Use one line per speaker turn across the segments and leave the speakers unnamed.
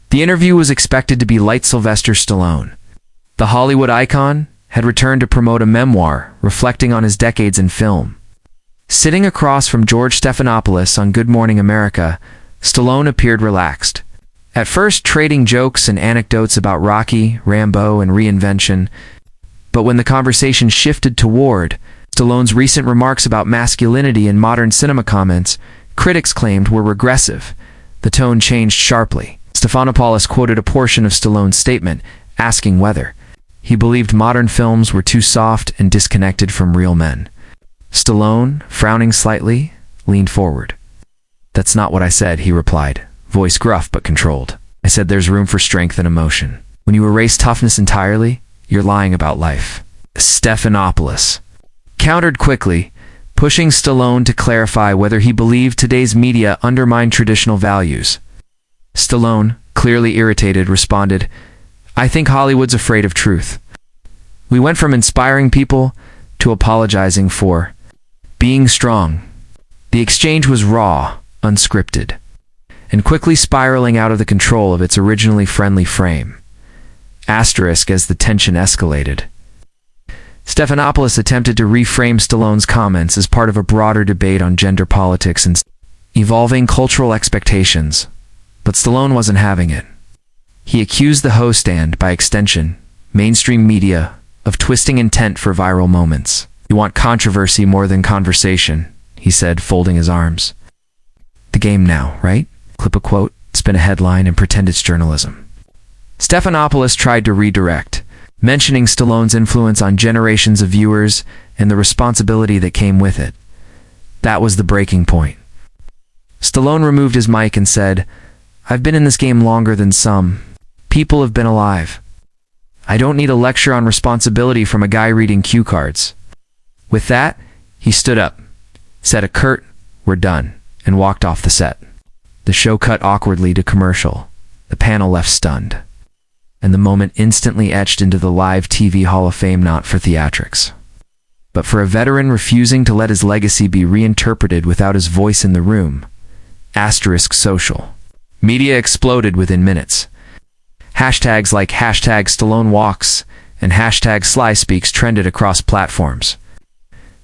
The interview was expected to be light Sylvester Stallone. The Hollywood icon had returned to promote a memoir reflecting on his decades in film. Sitting across from George Stephanopoulos on Good Morning America, Stallone appeared relaxed. At first trading jokes and anecdotes about Rocky, Rambo, and reinvention, but when the conversation shifted toward Stallone's recent remarks about masculinity in modern cinema comments, critics claimed were regressive. The tone changed sharply. Stephanopoulos quoted a portion of Stallone's statement, asking whether he believed modern films were too soft and disconnected from real men. Stallone, frowning slightly, leaned forward. "That's not what I said," he replied, voice gruff but controlled. "I said there's room for strength and emotion. When you erase toughness entirely, you're lying about life." Stephanopoulos countered quickly, pushing Stallone to clarify whether he believed today's media undermine traditional values. Stallone, clearly irritated, responded, "I think Hollywood's afraid of truth. We went from inspiring people to apologizing for being strong." The exchange was raw, unscripted, and quickly spiraling out of the control of its originally friendly frame. Asterisk as the tension escalated. Stephanopoulos attempted to reframe Stallone's comments as part of a broader debate on gender politics and evolving cultural expectations, but Stallone wasn't having it. He accused the host and, by extension, mainstream media of twisting intent for viral moments. "You want controversy more than conversation," he said, folding his arms. "The game now, right? Clip a quote, spin a headline, and pretend it's journalism." Stephanopoulos tried to redirect, mentioning Stallone's influence on generations of viewers and the responsibility that came with it. That was the breaking point. Stallone removed his mic and said, "I've been in this game longer than some. People have been alive. I don't need a lecture on responsibility from a guy reading cue cards." With that, he stood up, said a curt, "We're done," and walked off the set. The show cut awkwardly to commercial. The panel left stunned, and the moment instantly etched into the live TV Hall of Fame, not for theatrics, but for a veteran refusing to let his legacy be reinterpreted without his voice in the room. Asterisk social. Media exploded within minutes. Hashtags like #StalloneWalks and #SlySpeaks trended across platforms.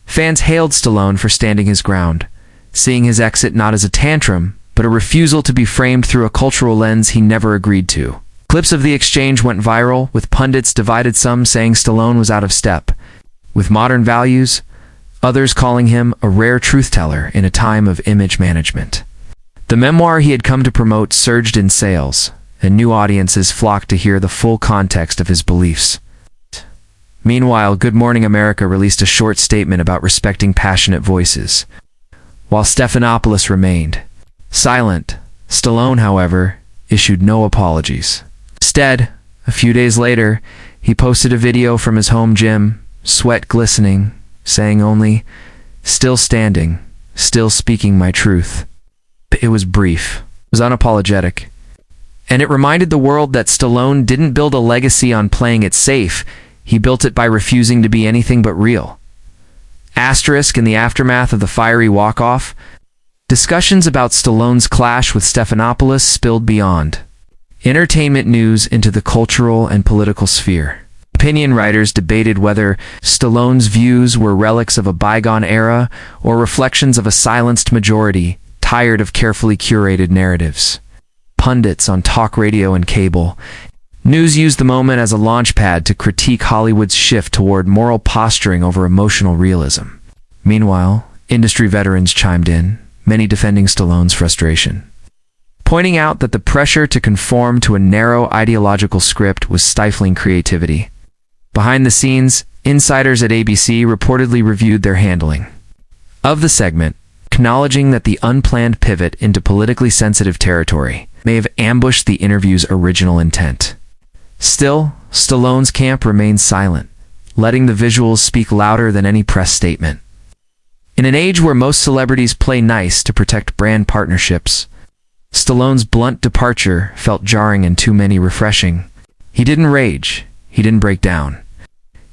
Fans hailed Stallone for standing his ground, seeing his exit not as a tantrum, but a refusal to be framed through a cultural lens he never agreed to. Clips of the exchange went viral, with pundits divided, some saying Stallone was out of step with modern values, others calling him a rare truth-teller in a time of image management. The memoir he had come to promote surged in sales, and new audiences flocked to hear the full context of his beliefs. Meanwhile, Good Morning America released a short statement about respecting passionate voices, while Stephanopoulos remained silent. Stallone, however, issued no apologies. Instead, a few days later, he posted a video from his home gym, sweat glistening, saying only, "Still standing, still speaking my truth." It was brief, it was unapologetic, and it reminded the world that Stallone didn't build a legacy on playing it safe. He built it by refusing to be anything but real. Asterisk in the aftermath of the fiery walk-off, discussions about Stallone's clash with Stephanopoulos spilled beyond entertainment news into the cultural and political sphere. Opinion writers debated whether Stallone's views were relics of a bygone era or reflections of a silenced majority tired of carefully curated narratives. Pundits on talk radio and cable news used the moment as a launchpad to critique Hollywood's shift toward moral posturing over emotional realism. Meanwhile, industry veterans chimed in, many defending Stallone's frustration, pointing out that the pressure to conform to a narrow ideological script was stifling creativity. Behind the scenes, insiders at ABC reportedly reviewed their handling of the segment, acknowledging that the unplanned pivot into politically sensitive territory may have ambushed the interview's original intent. Still, Stallone's camp remains silent, letting the visuals speak louder than any press statement. In an age where most celebrities play nice to protect brand partnerships, Stallone's blunt departure felt jarring and too many refreshing. He didn't rage, he didn't break down.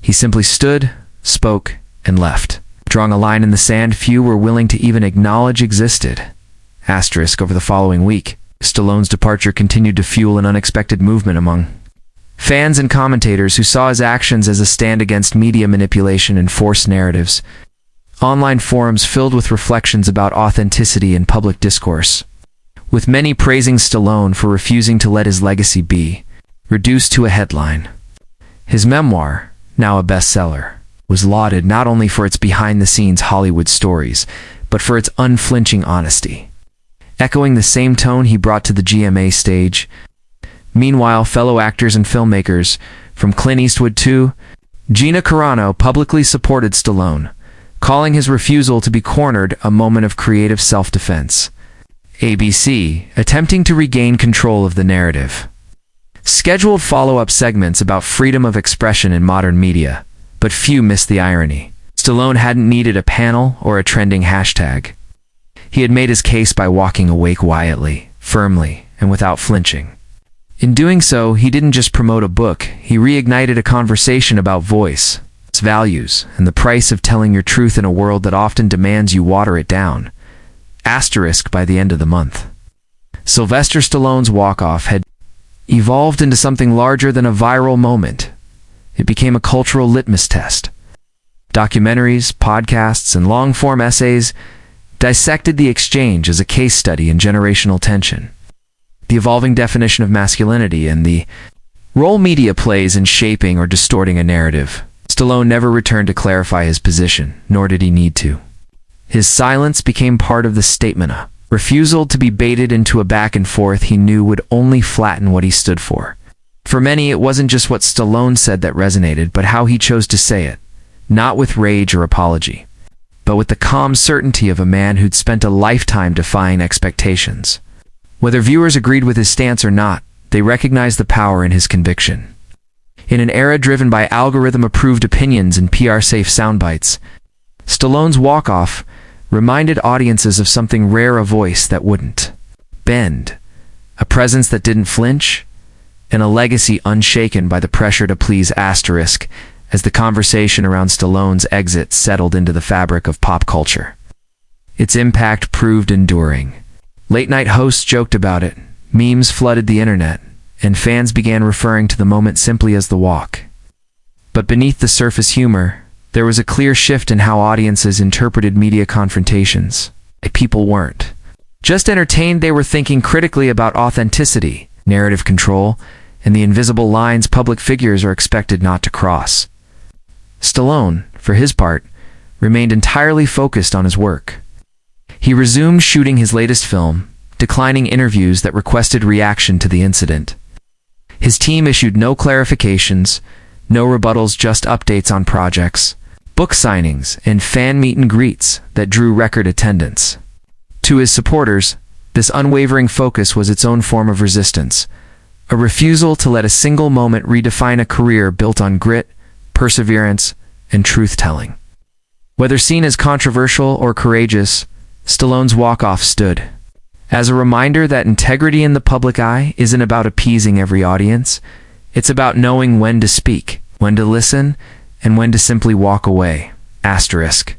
He simply stood, spoke, and left, drawing a line in the sand few were willing to even acknowledge existed. Asterisk over the following week, Stallone's departure continued to fuel an unexpected movement among fans and commentators who saw his actions as a stand against media manipulation and forced narratives. Online forums filled with reflections about authenticity and public discourse, with many praising Stallone for refusing to let his legacy be reduced to a headline. His memoir, now a bestseller, was lauded not only for its behind-the-scenes Hollywood stories, but for its unflinching honesty, echoing the same tone he brought to the GMA stage. Meanwhile, fellow actors and filmmakers, from Clint Eastwood to Gina Carano, publicly supported Stallone, calling his refusal to be cornered a moment of creative self-defense. ABC, attempting to regain control of the narrative, scheduled follow-up segments about freedom of expression in modern media, but few missed the irony. Stallone hadn't needed a panel or a trending hashtag. He had made his case by walking away quietly, firmly, and without flinching. In doing so, he didn't just promote a book, he reignited a conversation about voice, its values, and the price of telling your truth in a world that often demands you water it down. Asterisk by the end of the month. Sylvester Stallone's walk-off had evolved into something larger than a viral moment. It became a cultural litmus test. Documentaries, podcasts, and long-form essays dissected the exchange as a case study in generational tension, the evolving definition of masculinity, and the role media plays in shaping or distorting a narrative. Stallone never returned to clarify his position, nor did he need to. His silence became part of the statement, a refusal to be baited into a back and forth he knew would only flatten what he stood for. For many, it wasn't just what Stallone said that resonated, but how he chose to say it, not with rage or apology, but with the calm certainty of a man who'd spent a lifetime defying expectations. Whether viewers agreed with his stance or not, they recognized the power in his conviction. In an era driven by algorithm-approved opinions and PR-safe soundbites, Stallone's walk-off reminded audiences of something rare: a voice that wouldn't bend, a presence that didn't flinch, and a legacy unshaken by the pressure to please. Asterisk, as the conversation around Stallone's exit settled into the fabric of pop culture, its impact proved enduring. Late-night hosts joked about it, memes flooded the internet, and fans began referring to the moment simply as the walk. But beneath the surface humor, there was a clear shift in how audiences interpreted media confrontations. People weren't just entertained, they were thinking critically about authenticity, narrative control, and the invisible lines public figures are expected not to cross. Stallone, for his part, remained entirely focused on his work. He resumed shooting his latest film, declining interviews that requested reaction to the incident. His team issued no clarifications, no rebuttals, just updates on projects, book signings, and fan meet and greets that drew record attendance. To his supporters, this unwavering focus was its own form of resistance, a refusal to let a single moment redefine a career built on grit, perseverance, and truth-telling. Whether seen as controversial or courageous, Stallone's walk-off stood as a reminder that integrity in the public eye isn't about appeasing every audience. It's about knowing when to speak, when to listen, and when to simply walk away. Asterisk.